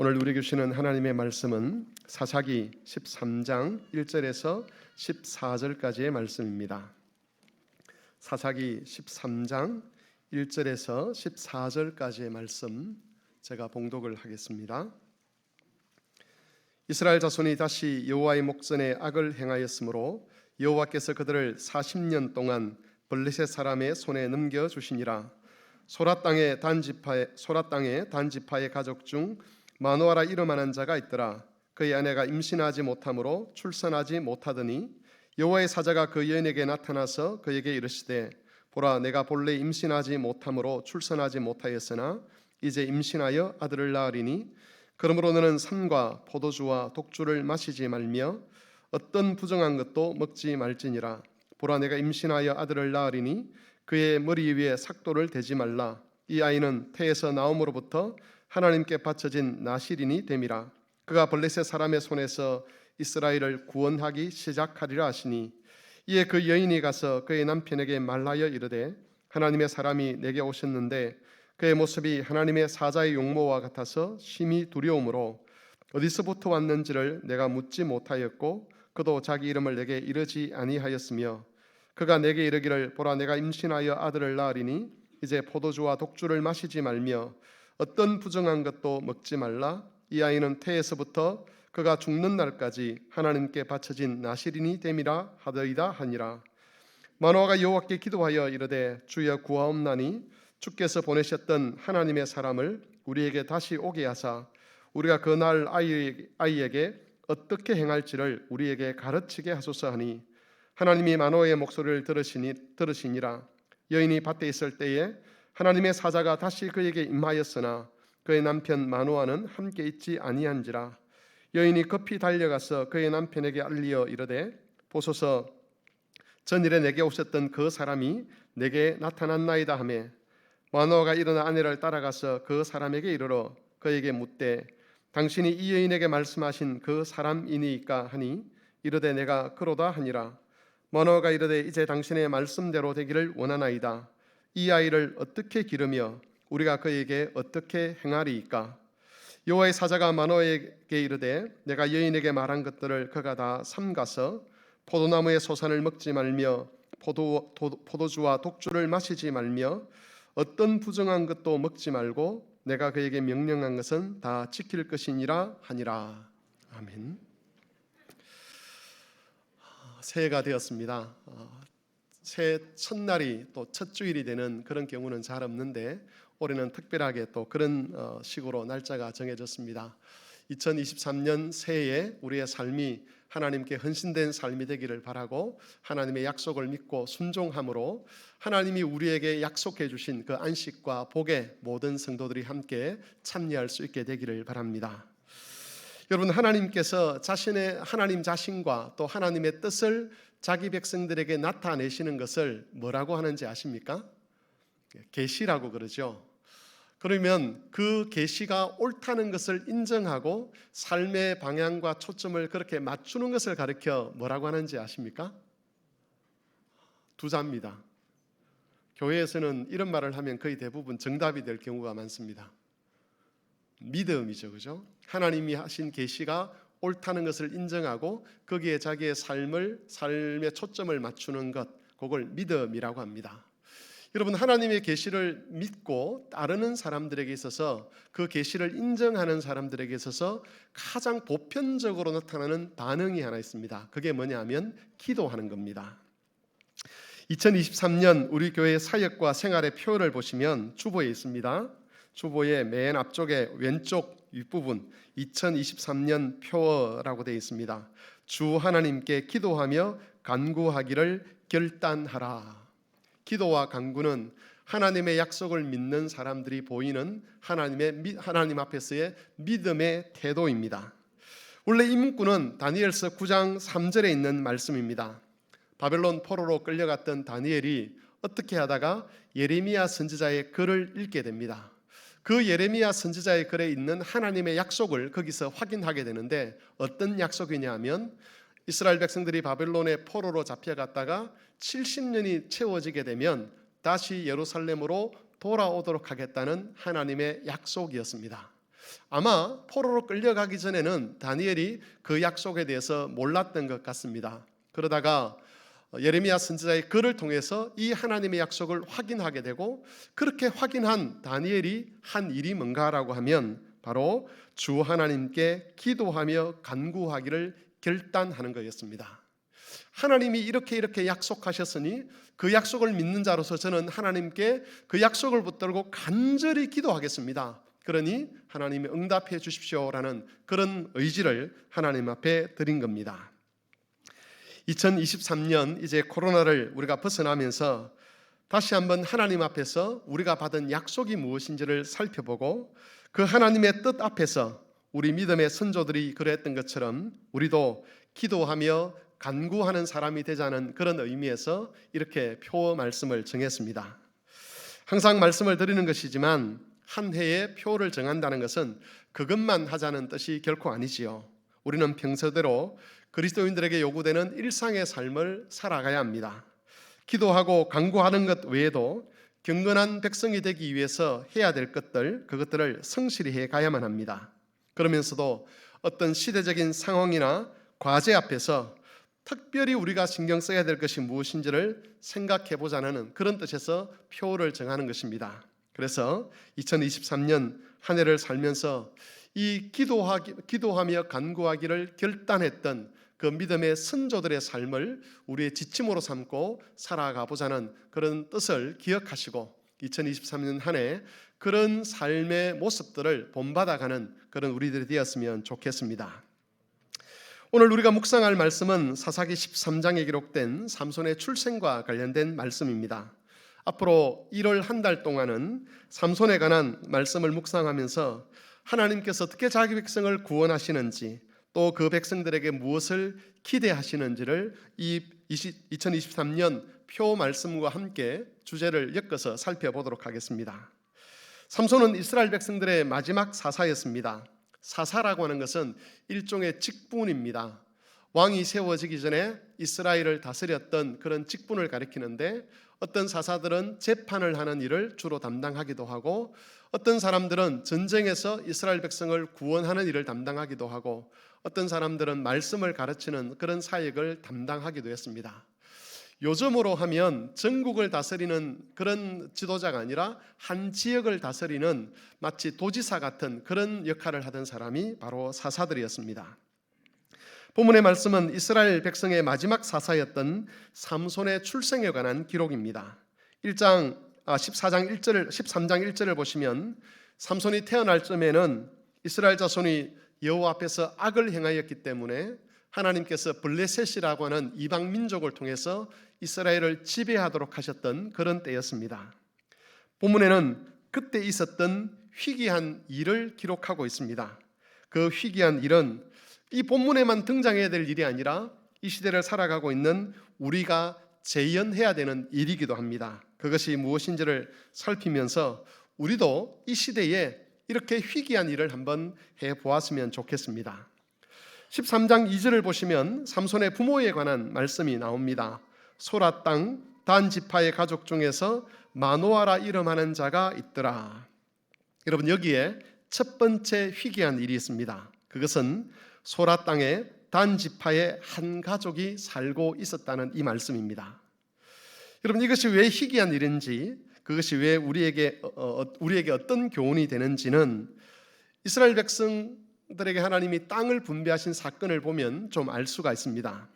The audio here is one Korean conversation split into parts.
오늘 우리 주시는 하나님의 말씀은 사사기 13장 1절에서 14절까지의 말씀입니다. 사사기 13장 1절에서 14절까지의 말씀 제가 봉독을 하겠습니다. 이스라엘 자손이 다시 여호와의 목전에 악을 행하였으므로 여호와께서 그들을 40년 동안 블레셋 사람의 손에 넘겨 주시니라. 소라 땅의 단지파의 가족 중 마노아라 이름하는 자가 있더라. 그의 아내가 임신하지 못하므로 출산하지 못하더니 여호와의 사자가 그 여인에게 나타나서 그에게 이르시되 보라, 내가 본래 임신하지 못하므로 출산하지 못하였으나 이제 임신하여 아들을 낳으리니 그러므로 너는 산과 포도주와 독주를 마시지 말며 어떤 부정한 것도 먹지 말지니라. 보라, 내가 임신하여 아들을 낳으리니 그의 머리 위에 삭도를 대지 말라. 이 아이는 태에서 나옴으로부터 하나님께 바쳐진 나실인이 됨이라. 그가 블레셋 사람의 손에서 이스라엘을 구원하기 시작하리라 하시니 이에 그 여인이 가서 그의 남편에게 말하여 이르되 하나님의 사람이 내게 오셨는데 그의 모습이 하나님의 사자의 용모와 같아서 심히 두려움으로 어디서부터 왔는지를 내가 묻지 못하였고 그도 자기 이름을 내게 이르지 아니하였으며 그가 내게 이르기를 보라, 내가 임신하여 아들을 낳으리니 이제 포도주와 독주를 마시지 말며 어떤 부정한 것도 먹지 말라. 이 아이는 태에서부터 그가 죽는 날까지 하나님께 바쳐진 나실인이 됨이라 하더이다 하니라. 마노아가 여호와께 기도하여 이르되 주여 구하옵나니 주께서 보내셨던 하나님의 사람을 우리에게 다시 오게 하사 우리가 그 날 아이에게 어떻게 행할지를 우리에게 가르치게 하소서 하니 하나님이 마노아의 목소리를 들으시니라. 여인이 밭에 있을 때에 하나님의 사자가 다시 그에게 임하였으나 그의 남편 마노아는 함께 있지 아니한지라. 여인이 급히 달려가서 그의 남편에게 알리어 이르되 보소서, 전일에 내게 오셨던 그 사람이 내게 나타났나이다 하매 마노아가 일어나 아내를 따라가서 그 사람에게 이르러 그에게 묻되 당신이 이 여인에게 말씀하신 그 사람이니까 하니 이르되 내가 그로다 하니라. 마노아가 이르되 이제 당신의 말씀대로 되기를 원하나이다. 이 아이를 어떻게 기르며 우리가 그에게 어떻게 행하리이까? 여호와의 사자가 마노아에게 이르되 내가 여인에게 말한 것들을 그가 다 삼가서 포도나무의 소산을 먹지 말며 포도주와 독주를 마시지 말며 어떤 부정한 것도 먹지 말고 내가 그에게 명령한 것은 다 지킬 것이니라 하니라. 아멘. 새해가 되었습니다. 새해 첫날이 또 첫 주일이 되는 그런 경우는 잘 없는데 올해는 특별하게 또 그런 식으로 날짜가 정해졌습니다. 2023년 새해에 우리의 삶이 하나님께 헌신된 삶이 되기를 바라고 하나님의 약속을 믿고 순종함으로 하나님이 우리에게 약속해 주신 그 안식과 복에 모든 성도들이 함께 참여할 수 있게 되기를 바랍니다. 여러분, 하나님께서 하나님 자신과 또 하나님의 뜻을 자기 백성들에게 나타내시는 것을 뭐라고 하는지 아십니까? 계시라고 그러죠. 그러면 그 계시가 옳다는 것을 인정하고 삶의 방향과 초점을 그렇게 맞추는 것을 가르쳐 뭐라고 하는지 아십니까? 두 자입니다. 교회에서는 이런 말을 하면 거의 대부분 정답이 될 경우가 많습니다. 믿음이죠, 그죠? 하나님이 하신 계시가 옳다는 것을 인정하고 거기에 자기의 삶의 초점을 맞추는 것, 그걸 믿음이라고 합니다. 여러분, 하나님의 계시를 믿고 따르는 사람들에게 있어서 그 계시를 인정하는 사람들에게 있어서 가장 보편적으로 나타나는 반응이 하나 있습니다. 그게 뭐냐면 기도하는 겁니다. 2023년 우리 교회 사역과 생활의 표를 보시면 주보에 있습니다. 주보의 맨 앞쪽에 왼쪽 윗부분 2023년 표라고 되어 있습니다. 주 하나님께 기도하며 간구하기를 결단하라. 기도와 간구는 하나님의 약속을 믿는 사람들이 보이는 하나님 앞에서의 믿음의 태도입니다. 원래 이 문구는 다니엘서 9장 3절에 있는 말씀입니다. 바벨론 포로로 끌려갔던 다니엘이 어떻게 하다가 예레미야 선지자의 글을 읽게 됩니다. 그 예레미야 선지자의 글에 있는 하나님의 약속을 거기서 확인하게 되는데 어떤 약속이냐 하면 이스라엘 백성들이 바벨론의 포로로 잡혀갔다가 70년이 채워지게 되면 다시 예루살렘으로 돌아오도록 하겠다는 하나님의 약속이었습니다. 아마 포로로 끌려가기 전에는 다니엘이 그 약속에 대해서 몰랐던 것 같습니다. 그러다가 예레미야 선지자의 글을 통해서 이 하나님의 약속을 확인하게 되고, 그렇게 확인한 다니엘이 한 일이 뭔가라고 하면 바로 주 하나님께 기도하며 간구하기를 결단하는 거였습니다. 하나님이 이렇게 약속하셨으니 그 약속을 믿는 자로서 저는 하나님께 그 약속을 붙들고 간절히 기도하겠습니다. 그러니 하나님이 응답해 주십시오라는 그런 의지를 하나님 앞에 드린 겁니다. 2023년 이제 코로나를 우리가 벗어나면서 다시 한번 하나님 앞에서 우리가 받은 약속이 무엇인지를 살펴보고, 그 하나님의 뜻 앞에서 우리 믿음의 선조들이 그랬던 것처럼 우리도 기도하며 간구하는 사람이 되자는 그런 의미에서 이렇게 표 말씀을 정했습니다. 항상 말씀을 드리는 것이지만 한 해에 표를 정한다는 것은 그것만 하자는 뜻이 결코 아니지요. 우리는 평소대로 그리스도인들에게 요구되는 일상의 삶을 살아가야 합니다. 기도하고 간구하는 것 외에도 경건한 백성이 되기 위해서 해야 될 것들, 그것들을 성실히 해 가야만 합니다. 그러면서도 어떤 시대적인 상황이나 과제 앞에서 특별히 우리가 신경 써야 될 것이 무엇인지를 생각해 보자는 그런 뜻에서 표를 정하는 것입니다. 그래서 2023년 한 해를 살면서 이 기도하며 간구하기를 결단했던 그 믿음의 선조들의 삶을 우리의 지침으로 삼고 살아가 보자는 그런 뜻을 기억하시고 2023년 한 해 그런 삶의 모습들을 본받아가는 그런 우리들이 되었으면 좋겠습니다. 오늘 우리가 묵상할 말씀은 사사기 13장에 기록된 삼손의 출생과 관련된 말씀입니다. 앞으로 1월 한 달 동안은 삼손에 관한 말씀을 묵상하면서 하나님께서 어떻게 자기 백성을 구원하시는지, 또 그 백성들에게 무엇을 기대하시는지를 이 2023년 표 말씀과 함께 주제를 엮어서 살펴보도록 하겠습니다. 삼손은 이스라엘 백성들의 마지막 사사였습니다. 사사라고 하는 것은 일종의 직분입니다. 왕이 세워지기 전에 이스라엘을 다스렸던 그런 직분을 가리키는데, 어떤 사사들은 재판을 하는 일을 주로 담당하기도 하고, 어떤 사람들은 전쟁에서 이스라엘 백성을 구원하는 일을 담당하기도 하고, 어떤 사람들은 말씀을 가르치는 그런 사역을 담당하기도 했습니다. 요즘으로 하면 전국을 다스리는 그런 지도자가 아니라 한 지역을 다스리는 마치 도지사 같은 그런 역할을 하던 사람이 바로 사사들이었습니다. 본문의 말씀은 이스라엘 백성의 마지막 사사였던 삼손의 출생에 관한 기록입니다. 13장 1절을 보시면 삼손이 태어날 쯤에는 이스라엘 자손이 여호와 앞에서 악을 행하였기 때문에 하나님께서 블레셋이라고 하는 이방 민족을 통해서 이스라엘을 지배하도록 하셨던 그런 때였습니다. 본문에는 그때 있었던 희귀한 일을 기록하고 있습니다. 그 희귀한 일은 이 본문에만 등장해야 될 일이 아니라 이 시대를 살아가고 있는 우리가 재현해야 되는 일이기도 합니다. 그것이 무엇인지를 살피면서 우리도 이 시대에 이렇게 희귀한 일을 한번 해보았으면 좋겠습니다. 13장 2절을 보시면 삼손의 부모에 관한 말씀이 나옵니다. 소라 땅 단 지파의 가족 중에서 마노아라 이름하는 자가 있더라. 여러분, 여기에 첫 번째 희귀한 일이 있습니다. 그것은 소라 땅에 단 지파의 한 가족이 살고 있었다는 이 말씀입니다. 여러분, 이것이 왜 희귀한 일인지, 그것이 왜 우리에게 어떤 교훈이 되는지는 이스라엘 백성들에게 하나님이 땅을 분배하신 사건을 보면 좀 알 수가 있습니다.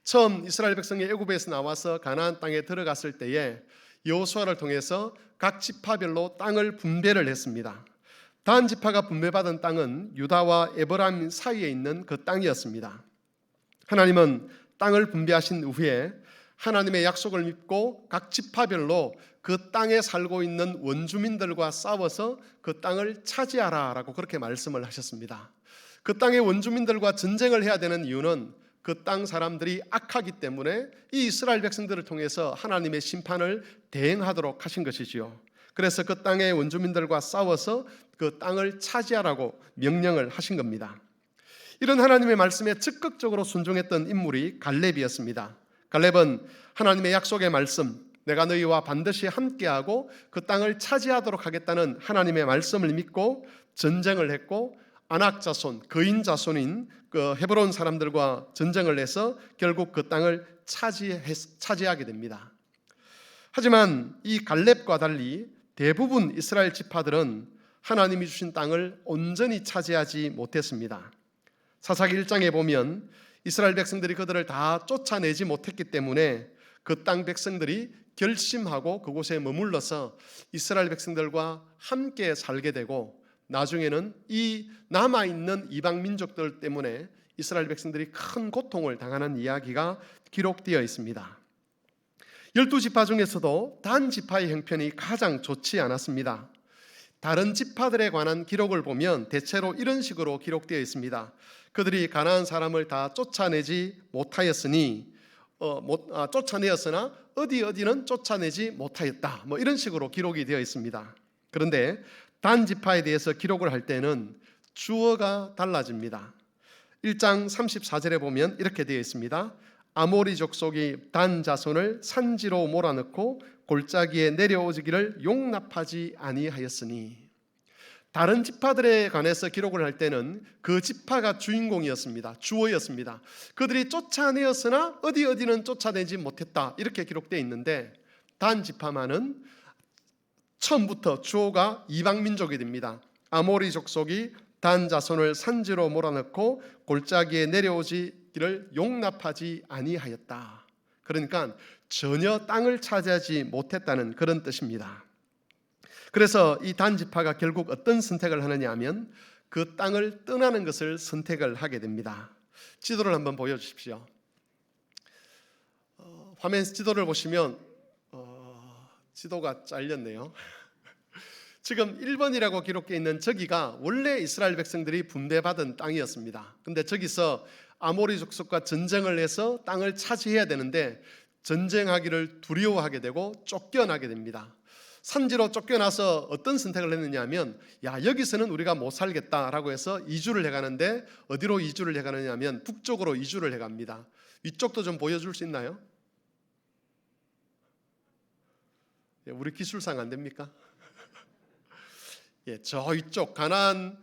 처음 이스라엘 백성이 애굽에서 나와서 가나안 땅에 들어갔을 때에 여호수아를 통해서 각 지파별로 땅을 분배를 했습니다. 단 지파가 분배받은 땅은 유다와 에브라임 사이에 있는 그 땅이었습니다. 하나님은 땅을 분배하신 후에 하나님의 약속을 믿고 각 지파별로 그 땅에 살고 있는 원주민들과 싸워서 그 땅을 차지하라라고 그렇게 말씀을 하셨습니다. 그 땅의 원주민들과 전쟁을 해야 되는 이유는 그 땅 사람들이 악하기 때문에 이 이스라엘 백성들을 통해서 하나님의 심판을 대행하도록 하신 것이지요. 그래서 그 땅의 원주민들과 싸워서 그 땅을 차지하라고 명령을 하신 겁니다. 이런 하나님의 말씀에 적극적으로 순종했던 인물이 갈렙이었습니다. 갈렙은 하나님의 약속의 말씀, 내가 너희와 반드시 함께하고 그 땅을 차지하도록 하겠다는 하나님의 말씀을 믿고 전쟁을 했고 아낙 자손, 거인 자손인 그 헤브론 사람들과 전쟁을 해서 결국 그 땅을 차지하게 됩니다. 하지만 이 갈렙과 달리 대부분 이스라엘 지파들은 하나님이 주신 땅을 온전히 차지하지 못했습니다. 사사기 1장에 보면 이스라엘 백성들이 그들을 다 쫓아내지 못했기 때문에 그 땅 백성들이 결심하고 그곳에 머물러서 이스라엘 백성들과 함께 살게 되고, 나중에는 이 남아있는 이방 민족들 때문에 이스라엘 백성들이 큰 고통을 당하는 이야기가 기록되어 있습니다. 12지파 중에서도 단 지파의 형편이 가장 좋지 않았습니다. 다른 지파들에 관한 기록을 보면 대체로 이런 식으로 기록되어 있습니다. 그들이 가나안 사람을 다 쫓아내지 못하였으니 쫓아내었으나 어디는 쫓아내지 못하였다, 이런 식으로 기록이 되어 있습니다. 그런데 단 지파에 대해서 기록을 할 때는 주어가 달라집니다. 1장 34절에 보면 이렇게 되어 있습니다. 아모리 족속이 단 자손을 산지로 몰아넣고 골짜기에 내려오기를 용납하지 아니하였으니, 다른 지파들에 관해서 기록을 할 때는 그 지파가 주인공이었습니다. 주어였습니다. 그들이 쫓아내었으나 어디는 쫓아내지 못했다, 이렇게 기록되어 있는데 단 지파만은 처음부터 주어가 이방 민족이 됩니다. 아모리 족속이 단 자손을 산지로 몰아넣고 골짜기에 내려오기를 용납하지 아니하였다. 그러니까 전혀 땅을 차지하지 못했다는 그런 뜻입니다. 그래서 이 단 지파가 결국 어떤 선택을 하느냐 하면 그 땅을 떠나는 것을 선택을 하게 됩니다. 지도를 한번 보여주십시오. 화면 지도를 보시면 지도가 잘렸네요. 지금 1번이라고 기록되어 있는 저기가 원래 이스라엘 백성들이 분배받은 땅이었습니다. 근데 저기서 아모리 족속과 전쟁을 해서 땅을 차지해야 되는데 전쟁하기를 두려워하게 되고 쫓겨나게 됩니다. 산지로 쫓겨나서 어떤 선택을 했느냐 하면, 여기서는 우리가 못 살겠다라고 해서 이주를 해가는데, 어디로 이주를 해가느냐 하면 북쪽으로 이주를 해갑니다. 위쪽도 좀 보여줄 수 있나요? 우리 기술상 안 됩니까? 저 위쪽 가나안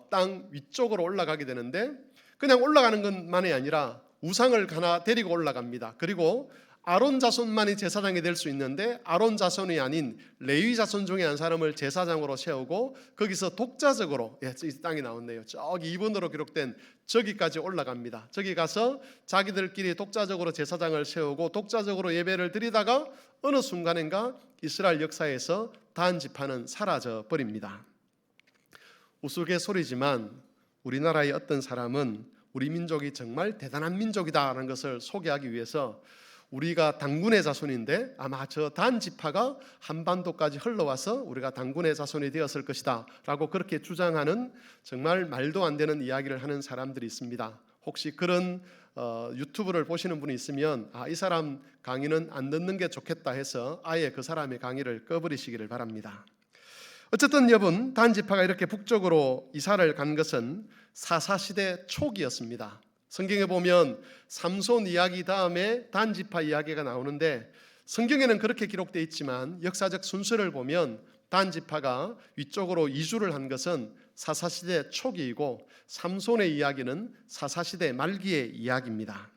땅 위쪽으로 올라가게 되는데, 그냥 올라가는 것만이 아니라 우상을 하나 데리고 올라갑니다. 그리고 아론 자손만이 제사장이 될 수 있는데 아론 자손이 아닌 레위 자손 중에 한 사람을 제사장으로 세우고 거기서 독자적으로, 이 땅이 나오네요. 저기 2번으로 기록된 저기까지 올라갑니다. 저기 가서 자기들끼리 독자적으로 제사장을 세우고 독자적으로 예배를 드리다가 어느 순간인가 이스라엘 역사에서 단 지파는 사라져 버립니다. 우스갯소리지만 우리나라의 어떤 사람은 우리 민족이 정말 대단한 민족이다라는 것을 소개하기 위해서 우리가 당군의 자손인데 아마 저 단 지파가 한반도까지 흘러와서 우리가 당군의 자손이 되었을 것이다 라고 그렇게 주장하는 정말 말도 안 되는 이야기를 하는 사람들이 있습니다. 혹시 그런 유튜브를 보시는 분이 있으면 이 사람 강의는 안 듣는 게 좋겠다 해서 아예 그 사람의 강의를 꺼버리시기를 바랍니다. 어쨌든 여러분, 단 지파가 이렇게 북쪽으로 이사를 간 것은 사사시대 초기였습니다. 성경에 보면 삼손 이야기 다음에 단 지파 이야기가 나오는데, 성경에는 그렇게 기록되어 있지만 역사적 순서를 보면 단 지파가 위쪽으로 이주를 한 것은 사사시대 초기이고 삼손의 이야기는 사사시대 말기의 이야기입니다.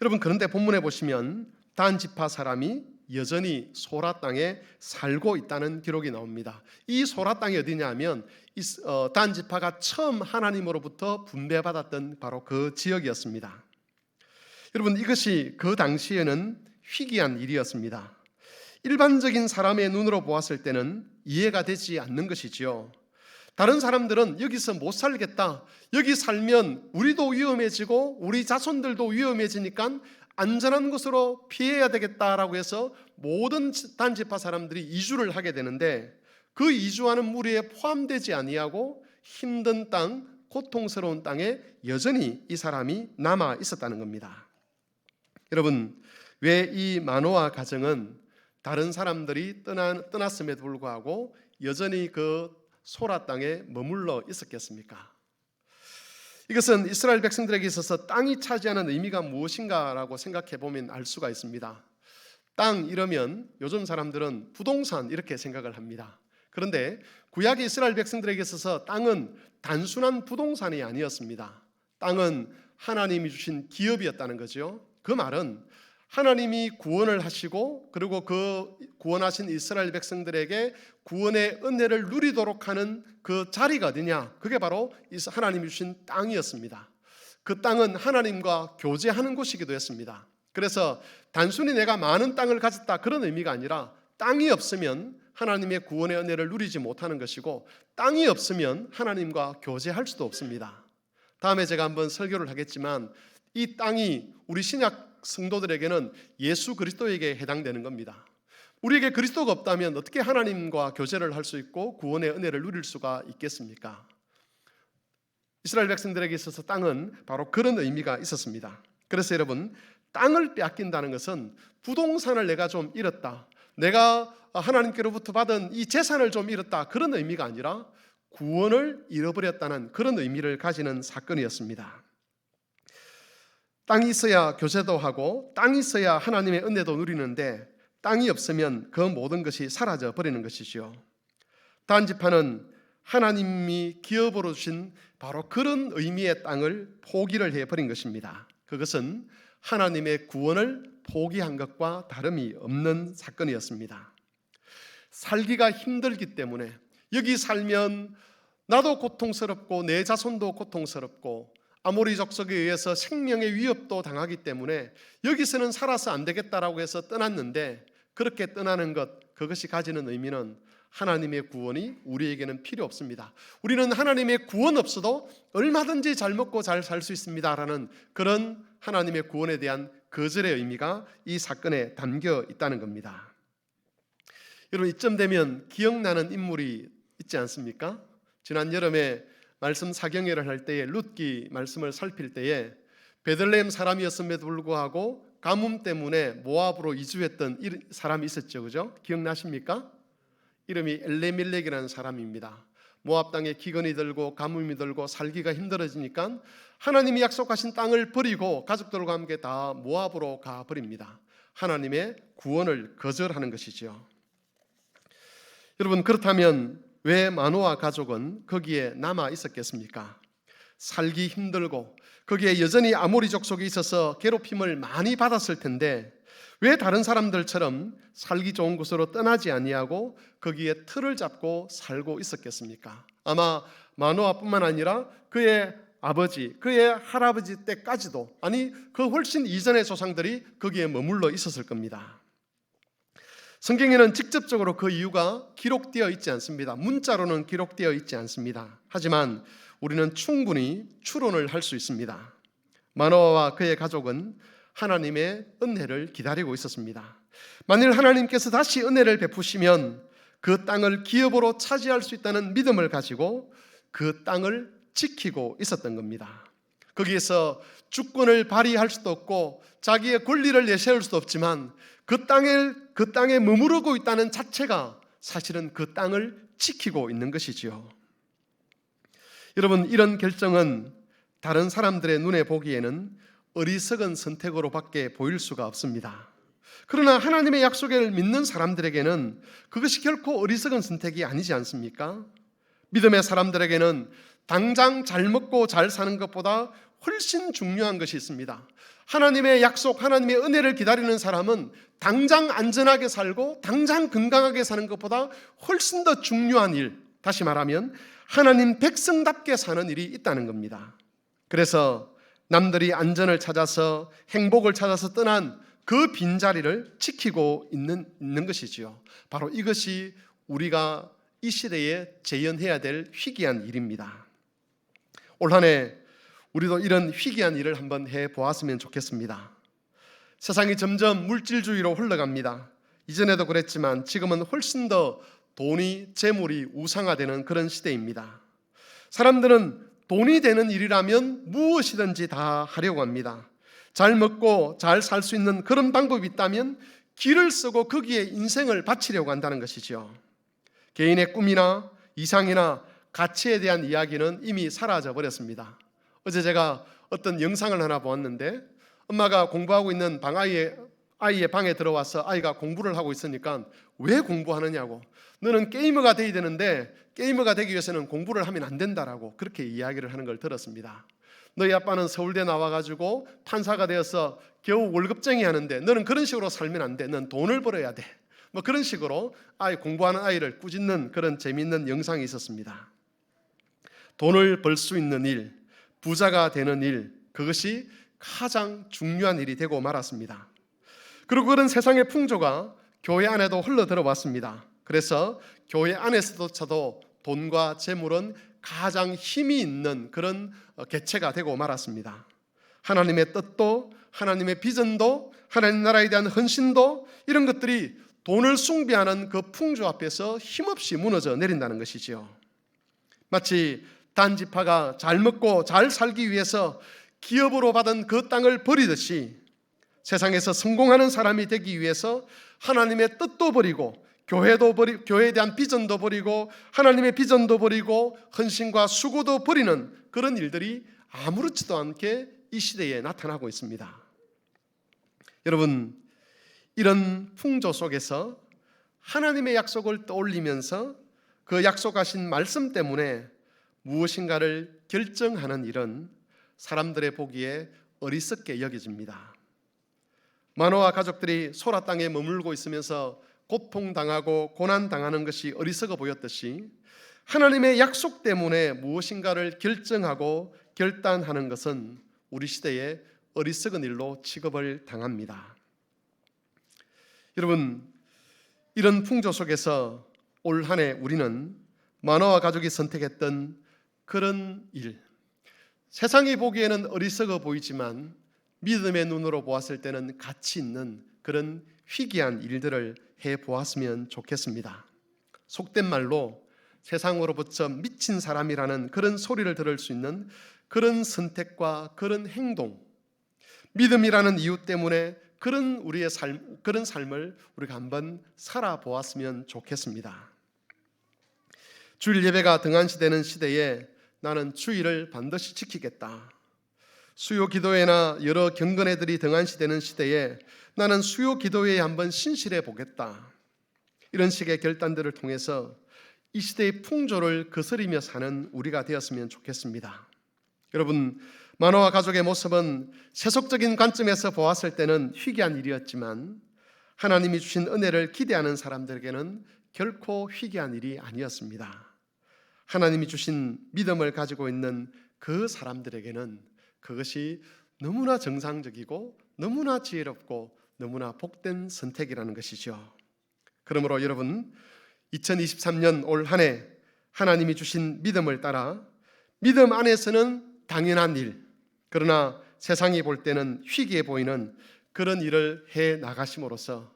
여러분, 그런데 본문에 보시면 단 지파 사람이 여전히 소라 땅에 살고 있다는 기록이 나옵니다. 이 소라 땅이 어디냐 하면 단 지파가 처음 하나님으로부터 분배받았던 바로 그 지역이었습니다. 여러분, 이것이 그 당시에는 희귀한 일이었습니다. 일반적인 사람의 눈으로 보았을 때는 이해가 되지 않는 것이지요. 다른 사람들은 여기서 못 살겠다, 여기 살면 우리도 위험해지고 우리 자손들도 위험해지니까 안전한 곳으로 피해야 되겠다라고 해서 모든 단 지파 사람들이 이주를 하게 되는데, 그 이주하는 무리에 포함되지 아니하고 힘든 땅, 고통스러운 땅에 여전히 이 사람이 남아 있었다는 겁니다. 여러분, 왜 이 마노아 가정은 다른 사람들이 떠났음에도 불구하고 여전히 그 소라 땅에 머물러 있었겠습니까? 이것은 이스라엘 백성들에게 있어서 땅이 차지하는 의미가 무엇인가라고 생각해 보면 알 수가 있습니다. 땅 이러면 요즘 사람들은 부동산 이렇게 생각을 합니다. 그런데 구약의 이스라엘 백성들에게 있어서 땅은 단순한 부동산이 아니었습니다. 땅은 하나님이 주신 기업이었다는 거죠. 그 말은 하나님이 구원을 하시고 그리고 그 구원하신 이스라엘 백성들에게 구원의 은혜를 누리도록 하는 그 자리가 어디냐? 그게 바로 하나님이 주신 땅이었습니다. 그 땅은 하나님과 교제하는 곳이기도 했습니다. 그래서 단순히 내가 많은 땅을 가졌다 그런 의미가 아니라 땅이 없으면 하나님의 구원의 은혜를 누리지 못하는 것이고 땅이 없으면 하나님과 교제할 수도 없습니다. 다음에 제가 한번 설교를 하겠지만 이 땅이 우리 신약 성도들에게는 예수 그리스도에게 해당되는 겁니다. 우리에게 그리스도가 없다면 어떻게 하나님과 교제를 할 수 있고 구원의 은혜를 누릴 수가 있겠습니까? 이스라엘 백성들에게 있어서 땅은 바로 그런 의미가 있었습니다. 그래서 여러분, 땅을 빼앗긴다는 것은 부동산을 내가 좀 잃었다, 내가 하나님께로부터 받은 이 재산을 좀 잃었다 그런 의미가 아니라 구원을 잃어버렸다는 그런 의미를 가지는 사건이었습니다. 땅이 있어야 교제도 하고 땅이 있어야 하나님의 은혜도 누리는데 땅이 없으면 그 모든 것이 사라져 버리는 것이죠. 단지파는 하나님이 기업으로 주신 바로 그런 의미의 땅을 포기를 해버린 것입니다. 그것은 하나님의 구원을 포기한 것과 다름이 없는 사건이었습니다. 살기가 힘들기 때문에 여기 살면 나도 고통스럽고 내 자손도 고통스럽고 아모리 족속에 의해서 생명의 위협도 당하기 때문에 여기서는 살아서 안 되겠다라고 해서 떠났는데, 그렇게 떠나는 것, 그것이 가지는 의미는 하나님의 구원이 우리에게는 필요 없습니다. 우리는 하나님의 구원 없어도 얼마든지 잘 먹고 잘 살 수 있습니다라는 그런 하나님의 구원에 대한 거절의 의미가 이 사건에 담겨 있다는 겁니다. 여러분, 이쯤 되면 기억나는 인물이 있지 않습니까? 지난 여름에 말씀 사경회를 할 때에 룻기 말씀을 살필 때에 베들레헴 사람이었음에도 불구하고 가뭄 때문에 모압으로 이주했던 사람이 있었죠, 그죠? 기억나십니까? 이름이 엘레멜렉이라는 사람입니다. 모압 땅에 기근이 들고 가뭄이 들고 살기가 힘들어지니까 하나님이 약속하신 땅을 버리고 가족들과 함께 다 모압으로 가버립니다. 하나님의 구원을 거절하는 것이죠. 여러분, 그렇다면 왜 마노아 가족은 거기에 남아 있었겠습니까? 살기 힘들고 거기에 여전히 아모리 족속에 있어서 괴롭힘을 많이 받았을 텐데 왜 다른 사람들처럼 살기 좋은 곳으로 떠나지 아니하고 거기에 틀을 잡고 살고 있었겠습니까? 아마 마노아뿐만 아니라 그의 아버지, 그의 할아버지 때까지도, 아니 그 훨씬 이전의 조상들이 거기에 머물러 있었을 겁니다. 성경에는 직접적으로 그 이유가 기록되어 있지 않습니다. 문자로는 기록되어 있지 않습니다. 하지만 우리는 충분히 추론을 할 수 있습니다. 마노아와 그의 가족은 하나님의 은혜를 기다리고 있었습니다. 만일 하나님께서 다시 은혜를 베푸시면 그 땅을 기업으로 차지할 수 있다는 믿음을 가지고 그 땅을 지키고 있었던 겁니다. 거기에서 주권을 발휘할 수도 없고 자기의 권리를 내세울 수도 없지만 그 땅에 머무르고 있다는 자체가 사실은 그 땅을 지키고 있는 것이지요. 여러분, 이런 결정은 다른 사람들의 눈에 보기에는 어리석은 선택으로밖에 보일 수가 없습니다. 그러나 하나님의 약속을 믿는 사람들에게는 그것이 결코 어리석은 선택이 아니지 않습니까? 믿음의 사람들에게는 당장 잘 먹고 잘 사는 것보다 훨씬 중요한 것이 있습니다. 하나님의 약속, 하나님의 은혜를 기다리는 사람은 당장 안전하게 살고 당장 건강하게 사는 것보다 훨씬 더 중요한 일, 다시 말하면 하나님 백성답게 사는 일이 있다는 겁니다. 그래서 남들이 안전을 찾아서 행복을 찾아서 떠난 그 빈자리를 지키고 있는 것이지요. 바로 이것이 우리가 이 시대에 재현해야 될 희귀한 일입니다. 올 한 해 우리도 이런 희귀한 일을 한번 해보았으면 좋겠습니다. 세상이 점점 물질주의로 흘러갑니다. 이전에도 그랬지만 지금은 훨씬 더 돈이, 재물이 우상화되는 그런 시대입니다. 사람들은 돈이 되는 일이라면 무엇이든지 다 하려고 합니다. 잘 먹고 잘 살 수 있는 그런 방법이 있다면 길을 쓰고 거기에 인생을 바치려고 한다는 것이죠. 개인의 꿈이나 이상이나 가치에 대한 이야기는 이미 사라져 버렸습니다. 어제 제가 어떤 영상을 하나 보았는데 엄마가 공부하고 있는 아이의 방에 들어와서 아이가 공부를 하고 있으니까 왜 공부하느냐고, 너는 게이머가 돼야 되는데 게이머가 되기 위해서는 공부를 하면 안 된다라고 그렇게 이야기를 하는 걸 들었습니다. 너희 아빠는 서울대 나와가지고 판사가 되어서 겨우 월급쟁이 하는데 너는 그런 식으로 살면 안 돼. 넌 돈을 벌어야 돼. 뭐 그런 식으로 공부하는 아이를 꾸짖는 그런 재미있는 영상이 있었습니다. 돈을 벌 수 있는 일, 부자가 되는 일, 그것이 가장 중요한 일이 되고 말았습니다. 그리고 그런 세상의 풍조가 교회 안에도 흘러 들어왔습니다. 그래서 교회 안에서도 돈과 재물은 가장 힘이 있는 그런 개체가 되고 말았습니다. 하나님의 뜻도, 하나님의 비전도, 하나님 나라에 대한 헌신도, 이런 것들이 돈을 숭배하는 그 풍조 앞에서 힘없이 무너져 내린다는 것이지요. 마치 단지파가 잘 먹고 잘 살기 위해서 기업으로 받은 그 땅을 버리듯이 세상에서 성공하는 사람이 되기 위해서 하나님의 뜻도 버리고 교회에 대한 비전도 버리고 하나님의 비전도 버리고 헌신과 수고도 버리는 그런 일들이 아무렇지도 않게 이 시대에 나타나고 있습니다. 여러분, 이런 풍조 속에서 하나님의 약속을 떠올리면서 그 약속하신 말씀 때문에 무엇인가를 결정하는 일은 사람들의 보기에 어리석게 여겨집니다. 마노아 가족들이 소라 땅에 머물고 있으면서 고통당하고 고난당하는 것이 어리석어 보였듯이 하나님의 약속 때문에 무엇인가를 결정하고 결단하는 것은 우리 시대에 어리석은 일로 취급을 당합니다. 여러분, 이런 풍조 속에서 올 한 해 우리는 마노아 가족이 선택했던 그런 일, 세상이 보기에는 어리석어 보이지만 믿음의 눈으로 보았을 때는 가치 있는 그런 희귀한 일들을 해보았으면 좋겠습니다. 속된 말로 세상으로부터 미친 사람이라는 그런 소리를 들을 수 있는 그런 선택과 그런 행동, 믿음이라는 이유 때문에 그런 삶을 우리가 한번 살아보았으면 좋겠습니다. 주일 예배가 등한시되는 시대에 나는 주일을 반드시 지키겠다. 수요 기도회나 여러 경건회들이 등한시되는 시대에 나는 수요 기도회에 한번 신실해 보겠다. 이런 식의 결단들을 통해서 이 시대의 풍조를 거스리며 사는 우리가 되었으면 좋겠습니다. 여러분, 마노아 가족의 모습은 세속적인 관점에서 보았을 때는 희귀한 일이었지만 하나님이 주신 은혜를 기대하는 사람들에게는 결코 희귀한 일이 아니었습니다. 하나님이 주신 믿음을 가지고 있는 그 사람들에게는 그것이 너무나 정상적이고 너무나 지혜롭고 너무나 복된 선택이라는 것이죠. 그러므로 여러분, 2023년 올 한 해 하나님이 주신 믿음을 따라 믿음 안에서는 당연한 일, 그러나 세상이 볼 때는 희귀해 보이는 그런 일을 해 나가심으로써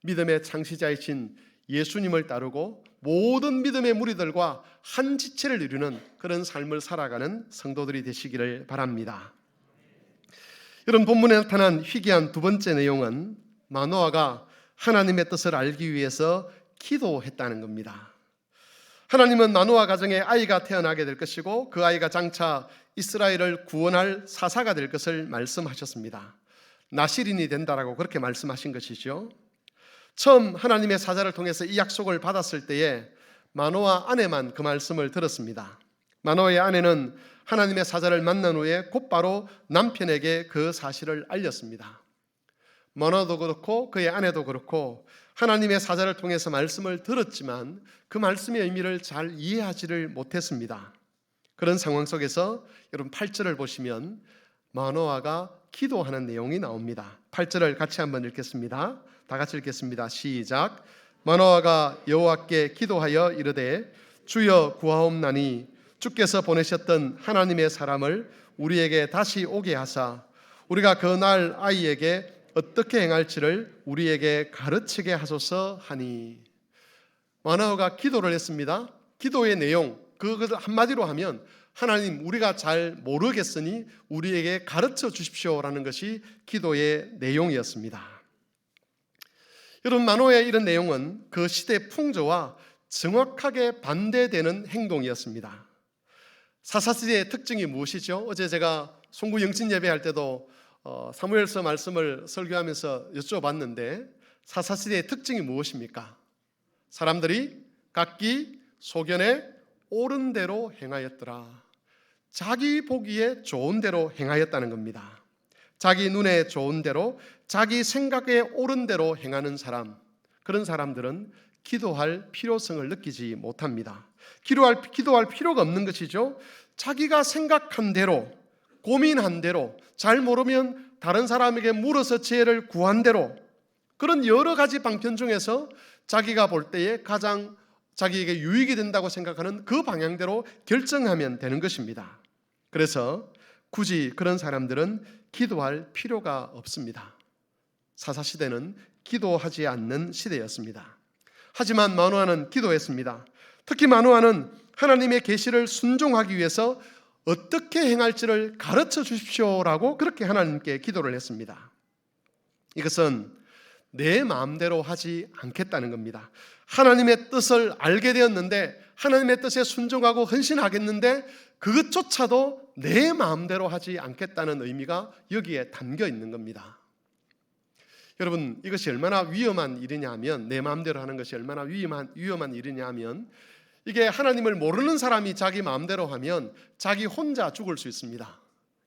믿음의 창시자이신 예수님을 따르고 모든 믿음의 무리들과 한 지체를 이루는 그런 삶을 살아가는 성도들이 되시기를 바랍니다. 이런 본문에 나타난 희귀한 두 번째 내용은 마노아가 하나님의 뜻을 알기 위해서 기도했다는 겁니다. 하나님은 마노아 가정에 아이가 태어나게 될 것이고 그 아이가 장차 이스라엘을 구원할 사사가 될 것을 말씀하셨습니다. 나실인이 된다라고 그렇게 말씀하신 것이죠. 처음 하나님의 사자를 통해서 이 약속을 받았을 때에 마노아 아내만 그 말씀을 들었습니다. 마노아의 아내는 하나님의 사자를 만난 후에 곧바로 남편에게 그 사실을 알렸습니다. 마노아도 그렇고 그의 아내도 그렇고 하나님의 사자를 통해서 말씀을 들었지만 그 말씀의 의미를 잘 이해하지를 못했습니다. 그런 상황 속에서 여러분 8절을 보시면 마노아가 기도하는 내용이 나옵니다. 8절을 같이 한번 읽겠습니다. 다 같이 읽겠습니다. 시작. 마노아가 여호와께 기도하여 이르되 주여 구하옵나니 주께서 보내셨던 하나님의 사람을 우리에게 다시 오게 하사 우리가 그 날 아이에게 어떻게 행할지를 우리에게 가르치게 하소서 하니. 마노아가 기도를 했습니다. 기도의 내용, 그것을 한마디로 하면 하나님, 우리가 잘 모르겠으니 우리에게 가르쳐 주십시오라는 것이 기도의 내용이었습니다. 여러분, 마노아의 이런 내용은 그 시대 풍조와 정확하게 반대되는 행동이었습니다. 사사시대의 특징이 무엇이죠? 어제 제가 송구 영신 예배할 때도 사무엘서 말씀을 설교하면서 여쭤봤는데 사사시대의 특징이 무엇입니까? 사람들이 각기 소견에 옳은 대로 행하였더라. 자기 보기에 좋은 대로 행하였다는 겁니다. 자기 눈에 좋은 대로, 자기 생각에 옳은 대로 행하는 사람, 그런 사람들은 기도할 필요성을 느끼지 못합니다. 기도할 필요가 없는 것이죠. 자기가 생각한 대로, 고민한 대로, 잘 모르면 다른 사람에게 물어서 지혜를 구한 대로, 그런 여러 가지 방편 중에서 자기가 볼 때에 가장 자기에게 유익이 된다고 생각하는 그 방향대로 결정하면 되는 것입니다. 그래서 굳이 그런 사람들은 기도할 필요가 없습니다. 사사시대는 기도하지 않는 시대였습니다. 하지만 마노아는 기도했습니다. 특히 마노아는 하나님의 계시를 순종하기 위해서 어떻게 행할지를 가르쳐 주십시오라고 그렇게 하나님께 기도를 했습니다. 이것은 내 마음대로 하지 않겠다는 겁니다. 하나님의 뜻을 알게 되었는데, 하나님의 뜻에 순종하고 헌신하겠는데 그것조차도 내 마음대로 하지 않겠다는 의미가 여기에 담겨 있는 겁니다. 여러분, 이것이 얼마나 위험한 일이냐 하면, 내 마음대로 하는 것이 얼마나 위험한 일이냐 하면, 이게 하나님을 모르는 사람이 자기 마음대로 하면 자기 혼자 죽을 수 있습니다.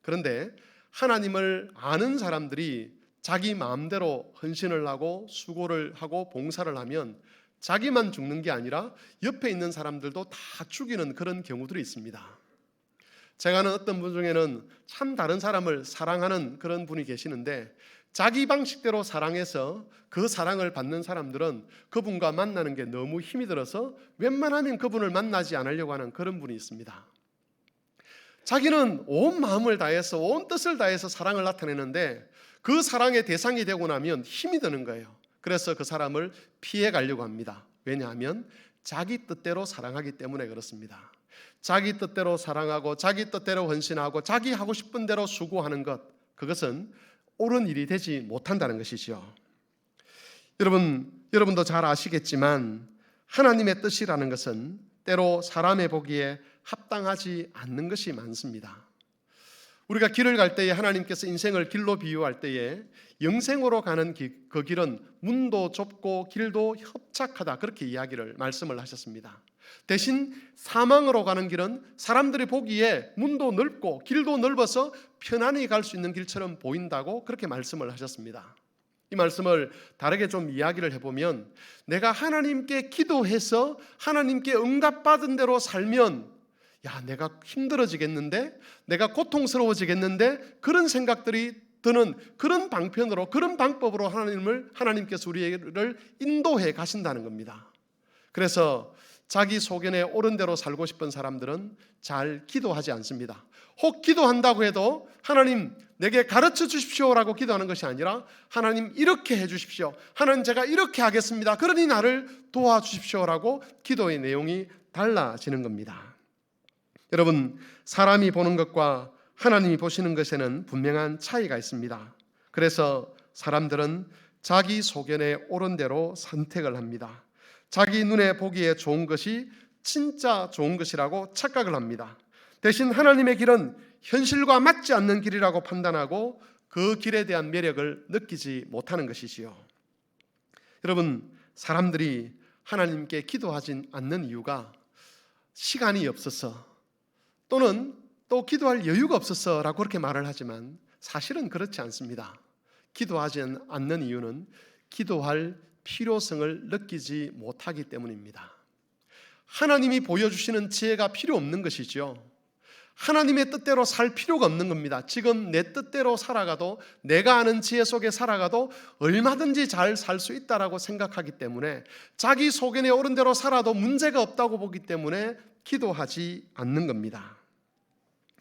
그런데 하나님을 아는 사람들이 자기 마음대로 헌신을 하고 수고를 하고 봉사를 하면 자기만 죽는 게 아니라 옆에 있는 사람들도 다 죽이는 그런 경우들이 있습니다. 제가 아는 어떤 분 중에는 참 다른 사람을 사랑하는 그런 분이 계시는데, 자기 방식대로 사랑해서 그 사랑을 받는 사람들은 그분과 만나는 게 너무 힘이 들어서 웬만하면 그분을 만나지 않으려고 하는 그런 분이 있습니다. 자기는 온 마음을 다해서 온 뜻을 다해서 사랑을 나타내는데 그 사랑의 대상이 되고 나면 힘이 드는 거예요. 그래서 그 사람을 피해 가려고 합니다. 왜냐하면 자기 뜻대로 사랑하기 때문에 그렇습니다. 자기 뜻대로 사랑하고 자기 뜻대로 헌신하고 자기 하고 싶은 대로 수고하는 것, 그것은 옳은 일이 되지 못한다는 것이지요. 여러분도 잘 아시겠지만 하나님의 뜻이라는 것은 때로 사람의 보기에 합당하지 않는 것이 많습니다. 우리가 길을 갈 때에 하나님께서 인생을 길로 비유할 때에 영생으로 가는 그 길은 문도 좁고 길도 협착하다, 그렇게 말씀을 하셨습니다. 대신 사망으로 가는 길은 사람들이 보기에 문도 넓고 길도 넓어서 편안히 갈 수 있는 길처럼 보인다고 그렇게 말씀을 하셨습니다. 이 말씀을 다르게 좀 이야기를 해보면, 내가 하나님께 기도해서 하나님께 응답받은 대로 살면 내가 힘들어지겠는데, 내가 고통스러워지겠는데, 그런 생각들이 드는 그런 방편으로, 그런 방법으로 하나님께서 우리를 인도해 가신다는 겁니다. 그래서 자기 소견에 옳은 대로 살고 싶은 사람들은 잘 기도하지 않습니다. 혹 기도한다고 해도 하나님 내게 가르쳐 주십시오라고 기도하는 것이 아니라, 하나님 이렇게 해 주십시오, 하나님 제가 이렇게 하겠습니다, 그러니 나를 도와주십시오라고 기도의 내용이 달라지는 겁니다. 여러분, 사람이 보는 것과 하나님이 보시는 것에는 분명한 차이가 있습니다. 그래서 사람들은 자기 소견에 옳은 대로 선택을 합니다. 자기 눈에 보기에 좋은 것이 진짜 좋은 것이라고 착각을 합니다. 대신 하나님의 길은 현실과 맞지 않는 길이라고 판단하고 그 길에 대한 매력을 느끼지 못하는 것이지요. 여러분, 사람들이 하나님께 기도하지 않는 이유가 시간이 없어서, 또는 또 기도할 여유가 없어서라고 그렇게 말을 하지만 사실은 그렇지 않습니다. 기도하지 않는 이유는 기도할 필요성을 느끼지 못하기 때문입니다. 하나님이 보여주시는 지혜가 필요 없는 것이죠. 하나님의 뜻대로 살 필요가 없는 겁니다. 지금 내 뜻대로 살아가도, 내가 아는 지혜 속에 살아가도 얼마든지 잘 살 수 있다라고 생각하기 때문에, 자기 소견에 옳은 대로 살아도 문제가 없다고 보기 때문에 기도하지 않는 겁니다.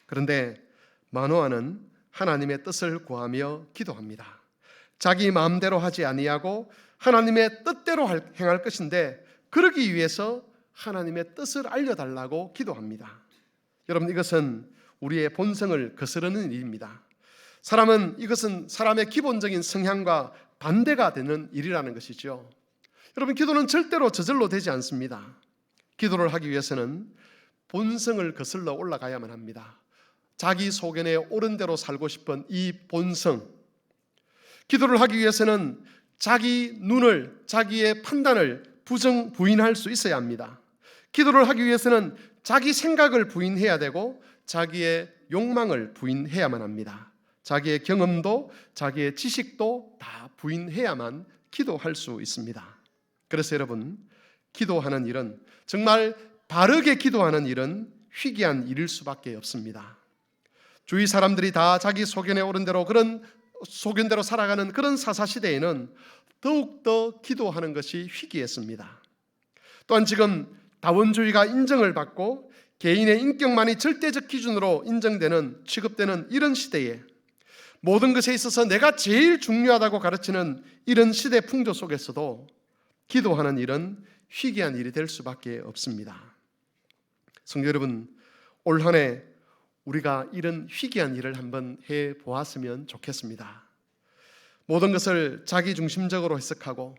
그런데 마노아는 하나님의 뜻을 구하며 기도합니다. 자기 마음대로 하지 아니하고 하나님의 뜻대로 행할 것인데, 그러기 위해서 하나님의 뜻을 알려달라고 기도합니다. 여러분, 이것은 우리의 본성을 거스르는 일입니다. 이것은 사람의 기본적인 성향과 반대가 되는 일이라는 것이죠. 여러분, 기도는 절대로 저절로 되지 않습니다. 기도를 하기 위해서는 본성을 거슬러 올라가야만 합니다. 자기 소견에 옳은 대로 살고 싶은 이 본성, 기도를 하기 위해서는 자기 눈을, 자기의 판단을 부인할 수 있어야 합니다. 기도를 하기 위해서는 자기 생각을 부인해야 되고 자기의 욕망을 부인해야만 합니다. 자기의 경험도 자기의 지식도 다 부인해야만 기도할 수 있습니다. 그래서 여러분, 기도하는 일은, 정말 바르게 기도하는 일은 희귀한 일일 수밖에 없습니다. 주위 사람들이 다 자기 소견에 오른 대로 그런 소견대로 살아가는 그런 사사시대에는 더욱더 기도하는 것이 희귀했습니다. 또한 지금 다원주의가 인정을 받고 개인의 인격만이 절대적 기준으로 인정되는, 취급되는 이런 시대에 모든 것에 있어서 내가 제일 중요하다고 가르치는 이런 시대 풍조 속에서도 기도하는 일은 희귀한 일이 될 수밖에 없습니다. 성도 여러분, 올 한 해 우리가 이런 희귀한 일을 한번 해보았으면 좋겠습니다. 모든 것을 자기 중심적으로 해석하고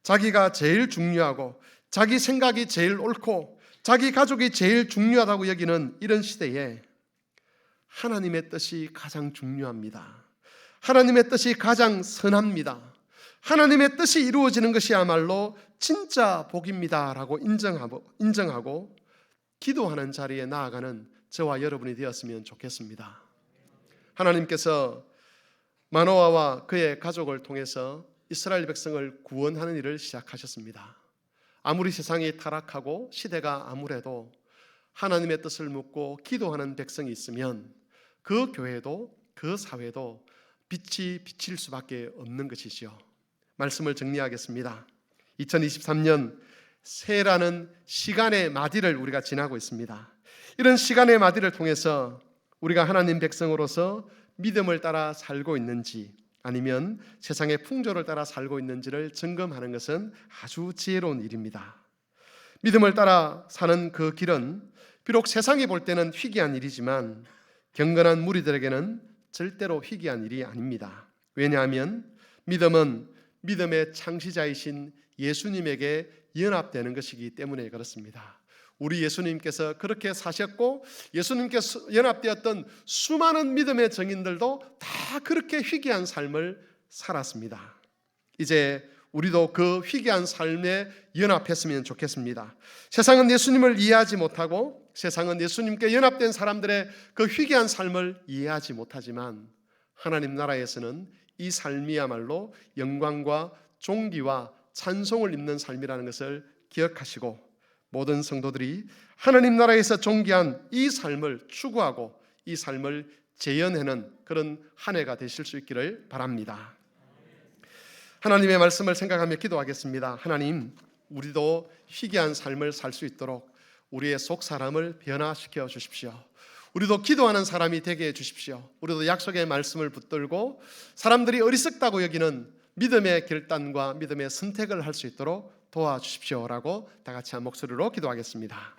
자기가 제일 중요하고 자기 생각이 제일 옳고 자기 가족이 제일 중요하다고 여기는 이런 시대에 하나님의 뜻이 가장 중요합니다. 하나님의 뜻이 가장 선합니다. 하나님의 뜻이 이루어지는 것이야말로 진짜 복입니다 라고 인정하고 기도하는 자리에 나아가는 저와 여러분이 되었으면 좋겠습니다. 하나님께서 마노아와 그의 가족을 통해서 이스라엘 백성을 구원하는 일을 시작하셨습니다. 아무리 세상이 타락하고 시대가 아무래도 하나님의 뜻을 묻고 기도하는 백성이 있으면 그 교회도 그 사회도 빛이 비칠 수밖에 없는 것이지요. 말씀을 정리하겠습니다. 2023년 새해라는 시간의 마디를 우리가 지나고 있습니다. 이런 시간의 마디를 통해서 우리가 하나님 백성으로서 믿음을 따라 살고 있는지 아니면 세상의 풍조를 따라 살고 있는지를 점검하는 것은 아주 지혜로운 일입니다. 믿음을 따라 사는 그 길은 비록 세상이 볼 때는 희귀한 일이지만 경건한 무리들에게는 절대로 희귀한 일이 아닙니다. 왜냐하면 믿음은 믿음의 창시자이신 예수님에게 연합되는 것이기 때문에 그렇습니다. 우리 예수님께서 그렇게 사셨고 예수님께서 연합되었던 수많은 믿음의 증인들도 다 그렇게 희귀한 삶을 살았습니다. 이제 우리도 그 희귀한 삶에 연합했으면 좋겠습니다. 세상은 예수님을 이해하지 못하고 세상은 예수님께 연합된 사람들의 그 희귀한 삶을 이해하지 못하지만 하나님 나라에서는 이 삶이야말로 영광과 존귀와 찬송을 입는 삶이라는 것을 기억하시고 모든 성도들이 하나님 나라에서 존귀한 이 삶을 추구하고 이 삶을 재현하는 그런 한 해가 되실 수 있기를 바랍니다. 하나님의 말씀을 생각하며 기도하겠습니다. 하나님, 우리도 희귀한 삶을 살 수 있도록 우리의 속 사람을 변화시켜 주십시오. 우리도 기도하는 사람이 되게 해 주십시오. 우리도 약속의 말씀을 붙들고 사람들이 어리석다고 여기는 믿음의 결단과 믿음의 선택을 할 수 있도록 도와주십시오라고 다 같이 한 목소리로 기도하겠습니다.